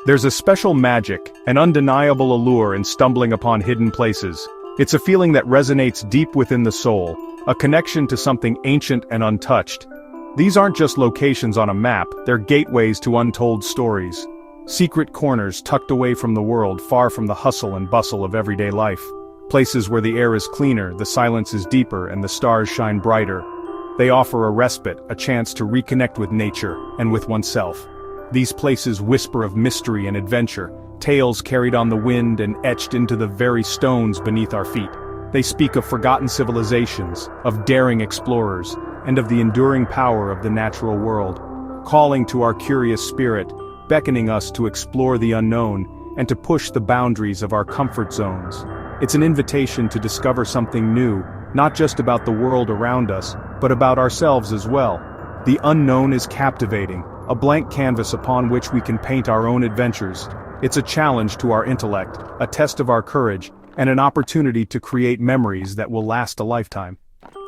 There's a special magic, an undeniable allure in stumbling upon hidden places. It's a feeling that resonates deep within the soul, a connection to something ancient and untouched. These aren't just locations on a map, they're gateways to untold stories. Secret corners tucked away from the world, far from the hustle and bustle of everyday life. Places where the air is cleaner, the silence is deeper, and the stars shine brighter. They offer a respite, a chance to reconnect with nature and with oneself. These places whisper of mystery and adventure, tales carried on the wind and etched into the very stones beneath our feet. They speak of forgotten civilizations, of daring explorers, and of the enduring power of the natural world, calling to our curious spirit, beckoning us to explore the unknown and to push the boundaries of our comfort zones. It's an invitation to discover something new, not just about the world around us, but about ourselves as well. The unknown is captivating, a blank canvas upon which we can paint our own adventures. It's a challenge to our intellect, a test of our courage, and an opportunity to create memories that will last a lifetime.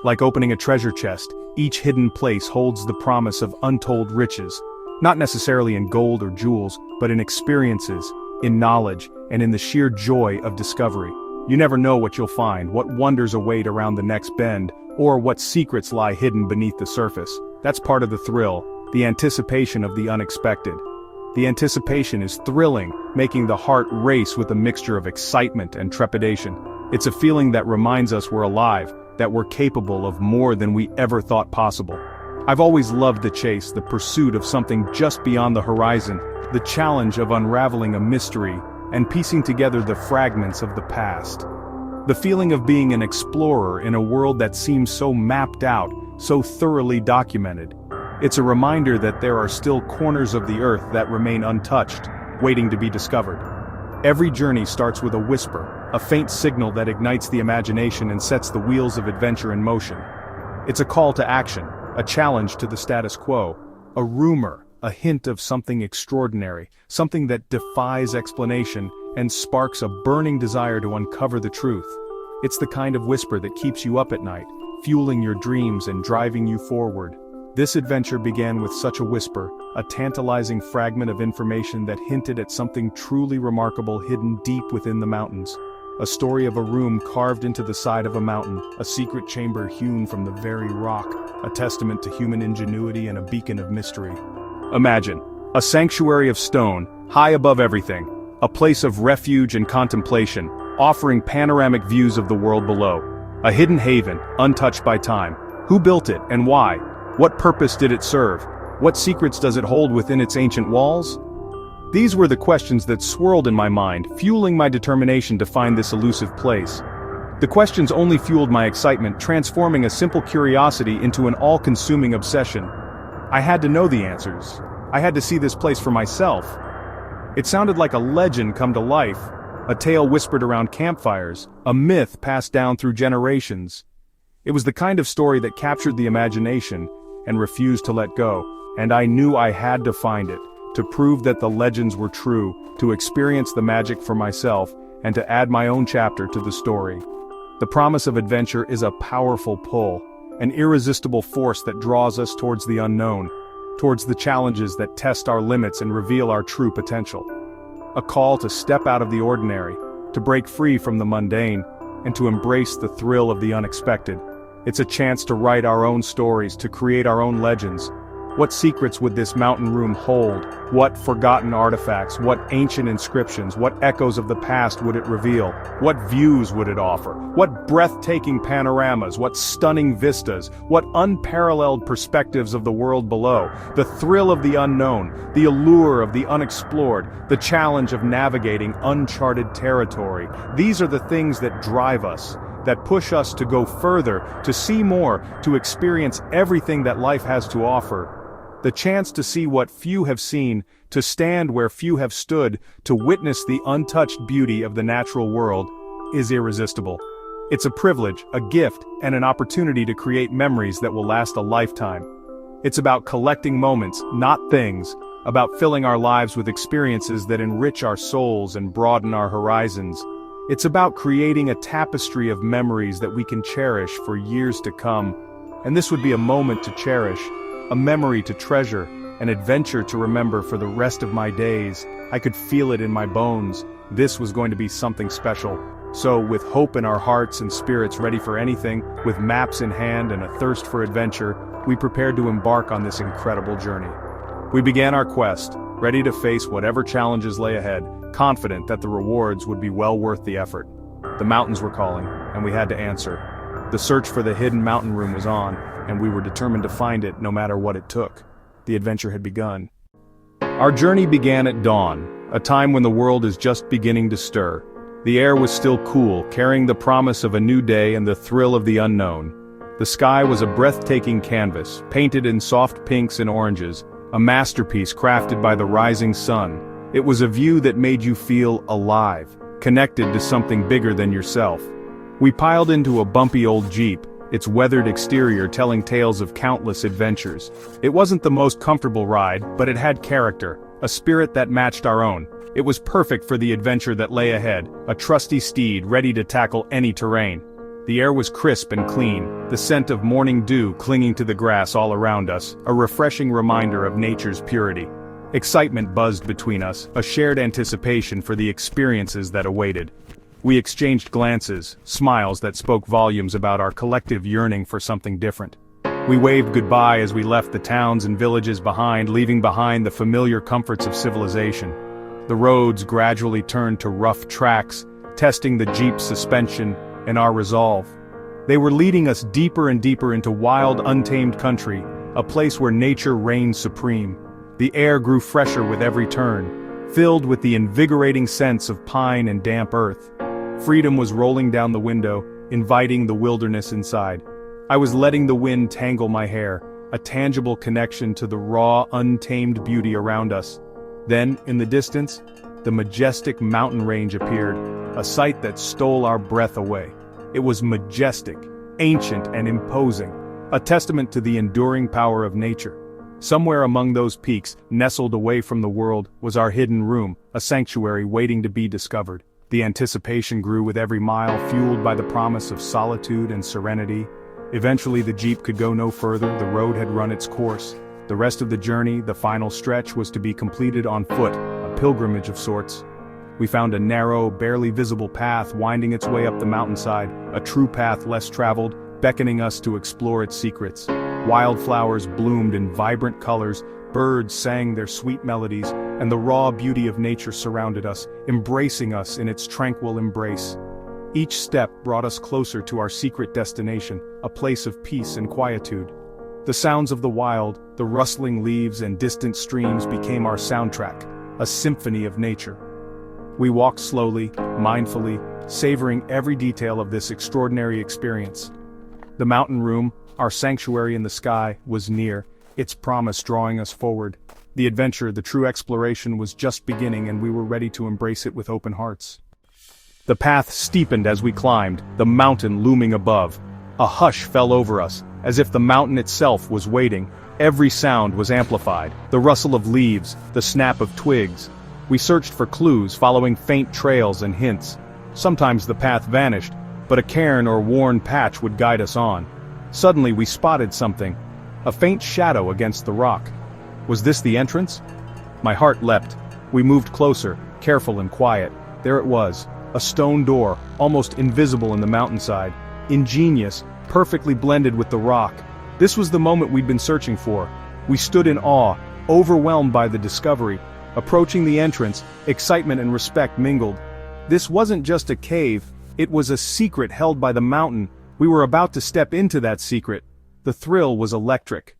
Like opening a treasure chest, each hidden place holds the promise of untold riches, not necessarily in gold or jewels, but in experiences, in knowledge, and in the sheer joy of discovery. You never know what you'll find, what wonders await around the next bend, or what secrets lie hidden beneath the surface. That's part of the thrill, the anticipation of the unexpected. The anticipation is thrilling, making the heart race with a mixture of excitement and trepidation. It's a feeling that reminds us we're alive, that we're capable of more than we ever thought possible. I've always loved the chase, the pursuit of something just beyond the horizon, the challenge of unraveling a mystery and piecing together the fragments of the past. The feeling of being an explorer in a world that seems so mapped out, so thoroughly documented. It's a reminder that there are still corners of the earth that remain untouched, waiting to be discovered. Every journey starts with a whisper, a faint signal that ignites the imagination and sets the wheels of adventure in motion. It's a call to action, a challenge to the status quo, a rumor, a hint of something extraordinary, something that defies explanation and sparks a burning desire to uncover the truth. It's the kind of whisper that keeps you up at night, fueling your dreams and driving you forward. This adventure began with such a whisper, a tantalizing fragment of information that hinted at something truly remarkable hidden deep within the mountains. A story of a room carved into the side of a mountain, a secret chamber hewn from the very rock, a testament to human ingenuity and a beacon of mystery. Imagine, a sanctuary of stone, high above everything, a place of refuge and contemplation, offering panoramic views of the world below. A hidden haven, untouched by time. Who built it and why? What purpose did it serve? What secrets does it hold within its ancient walls? These were the questions that swirled in my mind, fueling my determination to find this elusive place. The questions only fueled my excitement, transforming a simple curiosity into an all-consuming obsession. I had to know the answers. I had to see this place for myself. It sounded like a legend come to life, a tale whispered around campfires, a myth passed down through generations. It was the kind of story that captured the imagination and refused to let go, and I knew I had to find it, to prove that the legends were true, to experience the magic for myself, and to add my own chapter to the story. The promise of adventure is a powerful pull, an irresistible force that draws us towards the unknown, towards the challenges that test our limits and reveal our true potential. A call to step out of the ordinary, to break free from the mundane, and to embrace the thrill of the unexpected. It's a chance to write our own stories, to create our own legends. What secrets would this mountain room hold? What forgotten artifacts, what ancient inscriptions, what echoes of the past would it reveal? What views would it offer? What breathtaking panoramas, what stunning vistas, what unparalleled perspectives of the world below? The thrill of the unknown, the allure of the unexplored, the challenge of navigating uncharted territory. These are the things that drive us, that push us to go further, to see more, to experience everything that life has to offer. The chance to see what few have seen, to stand where few have stood, to witness the untouched beauty of the natural world, is irresistible. It's a privilege, a gift, and an opportunity to create memories that will last a lifetime. It's about collecting moments, not things, about filling our lives with experiences that enrich our souls and broaden our horizons. It's about creating a tapestry of memories that we can cherish for years to come. And this would be a moment to cherish, a memory to treasure, an adventure to remember for the rest of my days. I could feel it in my bones. This was going to be something special. So, with hope in our hearts and spirits ready for anything, with maps in hand and a thirst for adventure, we prepared to embark on this incredible journey. We began our quest, ready to face whatever challenges lay ahead, confident that the rewards would be well worth the effort. The mountains were calling, and we had to answer. The search for the hidden mountain room was on, and we were determined to find it no matter what it took. The adventure had begun. Our journey began at dawn, a time when the world is just beginning to stir. The air was still cool, carrying the promise of a new day and the thrill of the unknown. The sky was a breathtaking canvas, painted in soft pinks and oranges, a masterpiece crafted by the rising sun. It was a view that made you feel alive, connected to something bigger than yourself. We piled into a bumpy old Jeep, its weathered exterior telling tales of countless adventures. It wasn't the most comfortable ride, but it had character, a spirit that matched our own. It was perfect for the adventure that lay ahead, a trusty steed ready to tackle any terrain. The air was crisp and clean, the scent of morning dew clinging to the grass all around us, a refreshing reminder of nature's purity. Excitement buzzed between us, a shared anticipation for the experiences that awaited. We exchanged glances, smiles that spoke volumes about our collective yearning for something different. We waved goodbye as we left the towns and villages behind, leaving behind the familiar comforts of civilization. The roads gradually turned to rough tracks, testing the Jeep's suspension and our resolve. They were leading us deeper and deeper into wild, untamed country, a place where nature reigned supreme. The air grew fresher with every turn, filled with the invigorating sense of pine and damp earth. Freedom was rolling down the window, inviting the wilderness inside. I was letting the wind tangle my hair, a tangible connection to the raw, untamed beauty around us. Then, in the distance, the majestic mountain range appeared, a sight that stole our breath away. It was majestic, ancient and imposing, a testament to the enduring power of nature. Somewhere among those peaks, nestled away from the world, was our hidden room, a sanctuary waiting to be discovered. The anticipation grew with every mile, fueled by the promise of solitude and serenity. Eventually the Jeep could go no further, the road had run its course. The rest of the journey, the final stretch, was to be completed on foot, a pilgrimage of sorts. We found a narrow, barely visible path winding its way up the mountainside, a true path less traveled, beckoning us to explore its secrets. Wildflowers bloomed in vibrant colors, birds sang their sweet melodies, and the raw beauty of nature surrounded us, embracing us in its tranquil embrace. Each step brought us closer to our secret destination, a place of peace and quietude. The sounds of the wild, the rustling leaves and distant streams became our soundtrack, a symphony of nature. We walked slowly, mindfully, savoring every detail of this extraordinary experience. The mountain room, our sanctuary in the sky, was near, its promise drawing us forward. The adventure, the true exploration, was just beginning, and we were ready to embrace it with open hearts. The path steepened as we climbed, the mountain looming above. A hush fell over us, as if the mountain itself was waiting. Every sound was amplified, the rustle of leaves, the snap of twigs. We searched for clues, following faint trails and hints. Sometimes the path vanished, but a cairn or worn patch would guide us on. Suddenly we spotted something, a faint shadow against the rock. Was this the entrance? My heart leapt. We moved closer, careful and quiet. There it was, a stone door, almost invisible in the mountainside. Ingenious, perfectly blended with the rock. This was the moment we'd been searching for. We stood in awe, overwhelmed by the discovery. Approaching the entrance, excitement and respect mingled. This wasn't just a cave, it was a secret held by the mountain. We were about to step into that secret. The thrill was electric.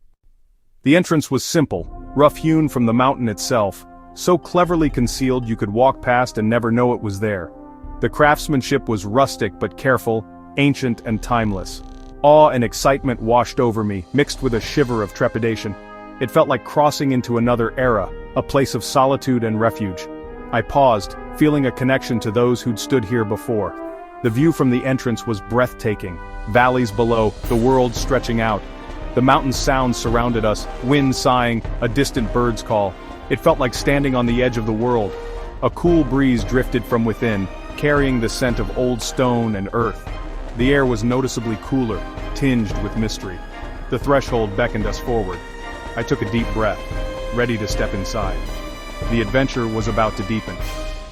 The entrance was simple, rough-hewn from the mountain itself, so cleverly concealed you could walk past and never know it was there. The craftsmanship was rustic but careful, ancient and timeless. Awe and excitement washed over me, mixed with a shiver of trepidation. It felt like crossing into another era, a place of solitude and refuge. I paused, feeling a connection to those who'd stood here before. The view from the entrance was breathtaking. Valleys below, the world stretching out. The mountain sounds surrounded us, wind sighing, a distant bird's call. It felt like standing on the edge of the world. A cool breeze drifted from within, carrying the scent of old stone and earth. The air was noticeably cooler, tinged with mystery. The threshold beckoned us forward. I took a deep breath. ready to step inside. The adventure was about to deepen.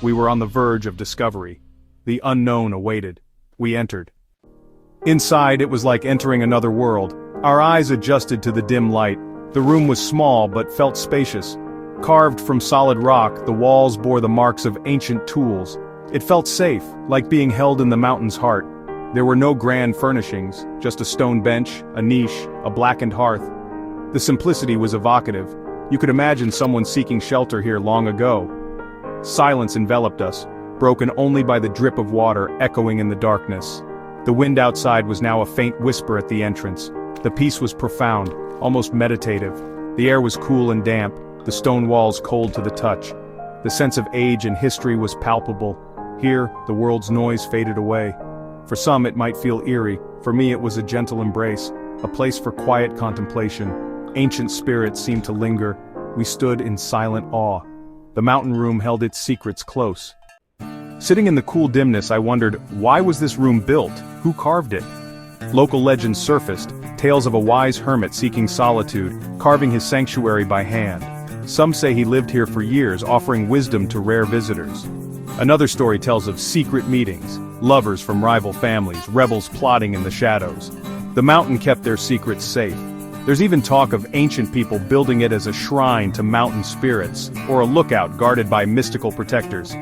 We were on the verge of discovery. The unknown awaited. We entered. Inside, it was like entering another world. Our eyes adjusted to the dim light. The room was small but felt spacious. Carved from solid rock, the walls bore the marks of ancient tools. It felt safe, like being held in the mountain's heart. There were no grand furnishings, just a stone bench, a niche, a blackened hearth. The simplicity was evocative. You could imagine someone seeking shelter here long ago. Silence enveloped us, broken only by the drip of water echoing in the darkness. The wind outside was now a faint whisper at the entrance. The peace was profound, almost meditative. The air was cool and damp, the stone walls cold to the touch. The sense of age and history was palpable. Here, the world's noise faded away. For some it might feel eerie, for me it was a gentle embrace, a place for quiet contemplation. Ancient spirits seemed to linger. We stood in silent awe. The mountain room held its secrets close. Sitting in the cool dimness, I wondered, why was this room built? Who carved it? Local legends surfaced, tales of a wise hermit seeking solitude, carving his sanctuary by hand. Some say he lived here for years, offering wisdom to rare visitors. Another story tells of secret meetings, lovers from rival families, rebels plotting in the shadows. The mountain kept their secrets safe. There's even talk of ancient people building it as a shrine to mountain spirits, or a lookout guarded by mystical protectors.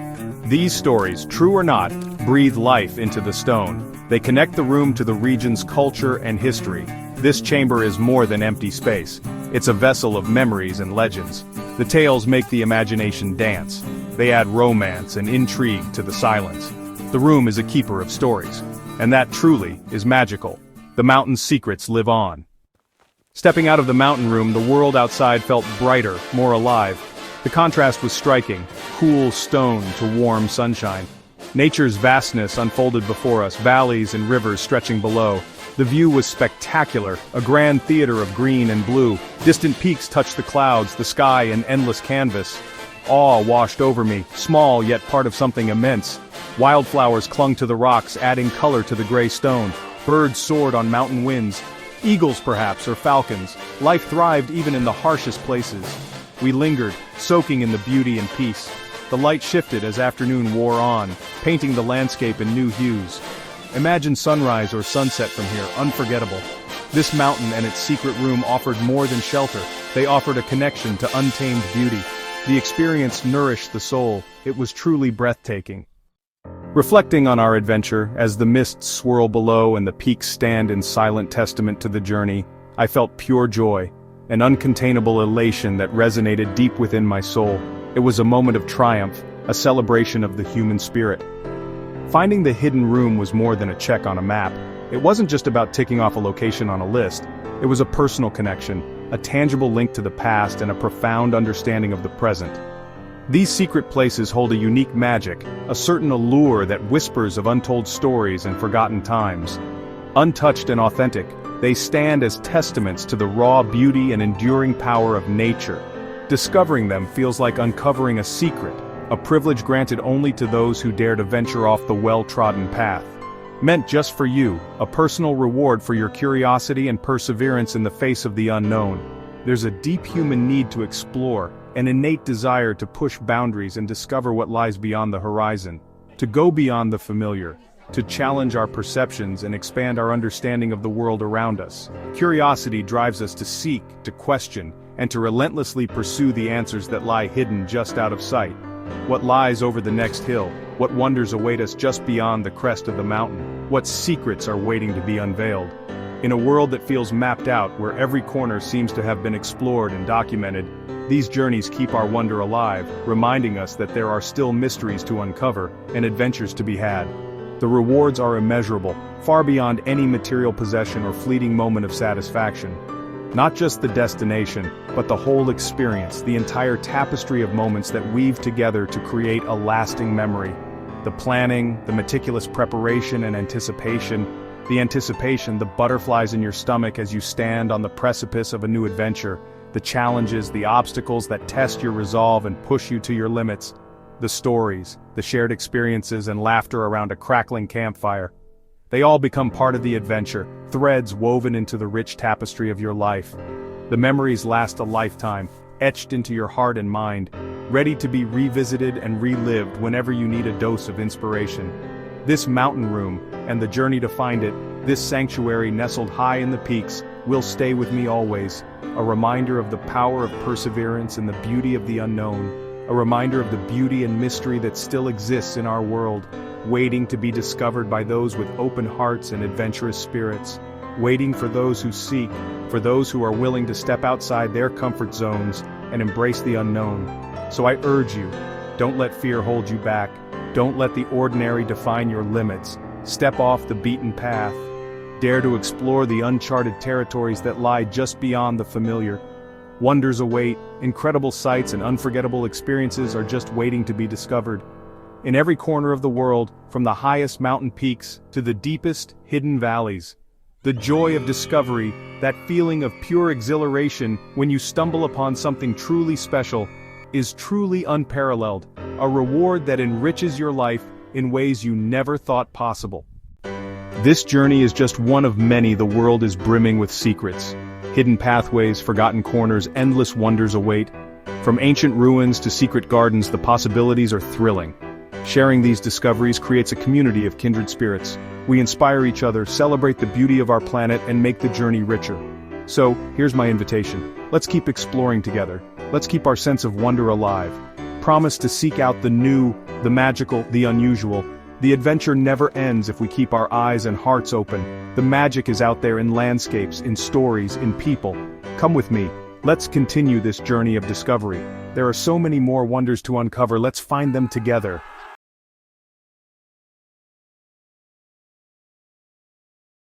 These stories, true or not, breathe life into the stone. They connect the room to the region's culture and history. This chamber is more than empty space. It's a vessel of memories and legends. The tales make the imagination dance. They add romance and intrigue to the silence. The room is a keeper of stories. And that truly is magical. The mountain's secrets live on. Stepping out of the mountain room, the world outside felt brighter, more alive. The contrast was striking, cool stone to warm sunshine. Nature's vastness unfolded before us, valleys and rivers stretching below. The view was spectacular, a grand theater of green and blue. Distant peaks touched the clouds, the sky an endless canvas. Awe washed over me, small yet part of something immense. Wildflowers clung to the rocks, adding color to the gray stone. Birds soared on mountain winds. Eagles perhaps, or falcons. Life thrived even in the harshest places. We lingered, soaking in the beauty and peace. The light shifted as afternoon wore on, painting the landscape in new hues. Imagine sunrise or sunset from here, unforgettable. This mountain and its secret room offered more than shelter. They offered a connection to untamed beauty. The experience nourished the soul. It was truly breathtaking. Reflecting on our adventure, as the mists swirl below and the peaks stand in silent testament to the journey, I felt pure joy, an uncontainable elation that resonated deep within my soul. It was a moment of triumph, a celebration of the human spirit. Finding the hidden room was more than a check on a map. It wasn't just about ticking off a location on a list. It was a personal connection, a tangible link to the past and a profound understanding of the present. These secret places hold a unique magic, a certain allure that whispers of untold stories and forgotten times. Untouched and authentic, they stand as testaments to the raw beauty and enduring power of nature. Discovering them feels like uncovering a secret, a privilege granted only to those who dare to venture off the well-trodden path. Meant just for you, a personal reward for your curiosity and perseverance in the face of the unknown. There's a deep human need to explore, an innate desire to push boundaries and discover what lies beyond the horizon. To go beyond the familiar, to challenge our perceptions and expand our understanding of the world around us. Curiosity drives us to seek, to question, and to relentlessly pursue the answers that lie hidden just out of sight. What lies over the next hill? What wonders await us just beyond the crest of the mountain? What secrets are waiting to be unveiled? In a world that feels mapped out, where every corner seems to have been explored and documented, these journeys keep our wonder alive, reminding us that there are still mysteries to uncover and adventures to be had. The rewards are immeasurable, far beyond any material possession or fleeting moment of satisfaction. Not just the destination, but the whole experience, the entire tapestry of moments that weave together to create a lasting memory. The planning, the meticulous preparation and anticipation, the butterflies in your stomach as you stand on the precipice of a new adventure, the challenges, the obstacles that test your resolve and push you to your limits, the stories, the shared experiences and laughter around a crackling campfire. They all become part of the adventure, threads woven into the rich tapestry of your life. The memories last a lifetime, etched into your heart and mind, ready to be revisited and relived whenever you need a dose of inspiration. This mountain room, and the journey to find it, this sanctuary nestled high in the peaks, will stay with me always, a reminder of the power of perseverance and the beauty of the unknown, a reminder of the beauty and mystery that still exists in our world, waiting to be discovered by those with open hearts and adventurous spirits, waiting for those who seek, for those who are willing to step outside their comfort zones and embrace the unknown. So I urge you, don't let fear hold you back, don't let the ordinary define your limits, step off the beaten path, dare to explore the uncharted territories that lie just beyond the familiar. Wonders await, incredible sights and unforgettable experiences are just waiting to be discovered. In every corner of the world, from the highest mountain peaks to the deepest, hidden valleys. The joy of discovery, that feeling of pure exhilaration when you stumble upon something truly special, is truly unparalleled, a reward that enriches your life in ways you never thought possible. This journey is just one of many. The world is brimming with secrets. Hidden pathways, forgotten corners, endless wonders await. From ancient ruins to secret gardens, the possibilities are thrilling. Sharing these discoveries creates a community of kindred spirits. We inspire each other, celebrate the beauty of our planet, and make the journey richer. So, here's my invitation. Let's keep exploring together. Let's keep our sense of wonder alive. Promise to seek out the new, the magical, the unusual. The adventure never ends if we keep our eyes and hearts open. The magic is out there in landscapes, in stories, in people. Come with me. Let's continue this journey of discovery. There are so many more wonders to uncover. Let's find them together.